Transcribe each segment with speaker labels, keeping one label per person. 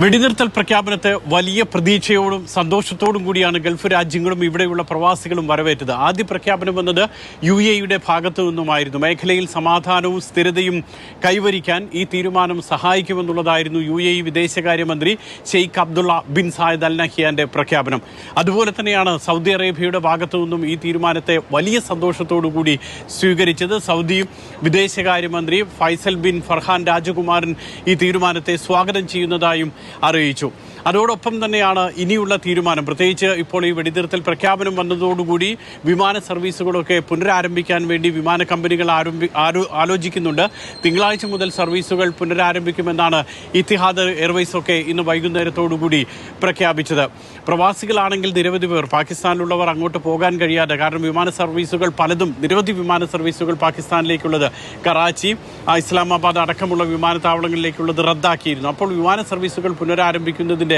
Speaker 1: വെടിനിർത്തൽ പ്രഖ്യാപനത്തെ വലിയ പ്രതീക്ഷയോടും സന്തോഷത്തോടും കൂടിയാണ് ഗൾഫ് രാജ്യങ്ങളും ഇവിടെയുള്ള പ്രവാസികളും വരവേറ്റത്. ആദ്യ പ്രഖ്യാപനം വന്നത് UAE ഭാഗത്തു നിന്നുമായിരുന്നു. മേഖലയിൽ സമാധാനവും സ്ഥിരതയും കൈവരിക്കാൻ ഈ തീരുമാനം സഹായിക്കുമെന്നുള്ളതായിരുന്നു UAE വിദേശകാര്യമന്ത്രി Sheikh Abdullah bin Zayed Al നഹ്യാന്റെ പ്രഖ്യാപനം. അതുപോലെ തന്നെയാണ് സൗദി അറേബ്യയുടെ ഭാഗത്തു നിന്നും ഈ തീരുമാനത്തെ വലിയ സന്തോഷത്തോടു കൂടി സ്വീകരിച്ചത്. സൗദി വിദേശകാര്യമന്ത്രി ഫൈസൽ ബിൻ ഫർഹാൻ രാജകുമാരൻ ഈ തീരുമാനത്തെ സ്വാഗതം ചെയ്യുന്നതായും അറിയിച്ചു. അതോടൊപ്പം തന്നെയാണ് ഇനിയുള്ള തീരുമാനം, പ്രത്യേകിച്ച് ഇപ്പോൾ ഈ വെടിനിർത്തൽ പ്രഖ്യാപനം വന്നതോടുകൂടി വിമാന സർവീസുകളൊക്കെ പുനരാരംഭിക്കാൻ വേണ്ടി വിമാന കമ്പനികൾ ആലോചിക്കുന്നുണ്ട്. തിങ്കളാഴ്ച മുതൽ സർവീസുകൾ പുനരാരംഭിക്കുമെന്നാണ് ഇത്തിഹാദ് എയർവേസ് ഒക്കെ ഇന്ന് വൈകുന്നേരത്തോടുകൂടി പ്രഖ്യാപിച്ചത്. പ്രവാസികളാണെങ്കിൽ നിരവധി പേർ, പാകിസ്ഥാനിലുള്ളവർ അങ്ങോട്ട് പോകാൻ കഴിയാതെ, കാരണം വിമാന സർവീസുകൾ പലതും, നിരവധി വിമാന സർവീസുകൾ പാകിസ്ഥാനിലേക്കുള്ളത്, കറാച്ചി, ഇസ്ലാമാബാദ് അടക്കമുള്ള വിമാനത്താവളങ്ങളിലേക്കുള്ളത് റദ്ദാക്കിയിരുന്നു. അപ്പോൾ വിമാന സർവീസുകൾ പുനരാരംഭിക്കുന്നതിൻ്റെ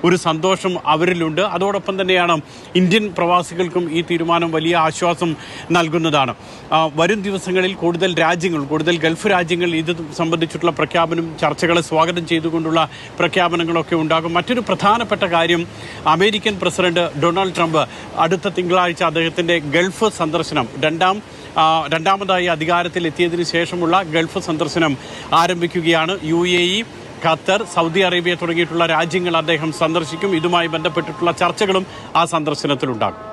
Speaker 1: ഒരു സന്തോഷം അവരിലുണ്ട്. അതോടൊപ്പം തന്നെയാണ് ഇന്ത്യൻ പ്രവാസികൾക്കും ഈ തീരുമാനം വലിയ ആശ്വാസം നൽകുന്നതാണ്. വരും ദിവസങ്ങളിൽ കൂടുതൽ ഗൾഫ് രാജ്യങ്ങൾ ഇത് സംബന്ധിച്ചിട്ടുള്ള പ്രഖ്യാപനം, ചർച്ചകളെ സ്വാഗതം ചെയ്തുകൊണ്ടുള്ള പ്രഖ്യാപനങ്ങളൊക്കെ ഉണ്ടാകും. മറ്റൊരു പ്രധാനപ്പെട്ട കാര്യം, അമേരിക്കൻ പ്രസിഡന്റ് ഡൊണാൾഡ് ട്രംപ് അടുത്ത തിങ്കളാഴ്ച അദ്ദേഹത്തിൻ്റെ ഗൾഫ് സന്ദർശനം, രണ്ടാമതായി അധികാരത്തിൽ എത്തിയതിനു ശേഷമുള്ള ഗൾഫ് സന്ദർശനം ആരംഭിക്കുകയാണ്. UAE, ഖത്തർ, സൗദി അറേബ്യ തുടങ്ങിയിട്ടുള്ള രാജ്യങ്ങൾ അദ്ദേഹം സന്ദർശിക്കും. ഇതുമായി ബന്ധപ്പെട്ടിട്ടുള്ള ചർച്ചകളും ആ സന്ദർശനത്തിലുണ്ടാകും.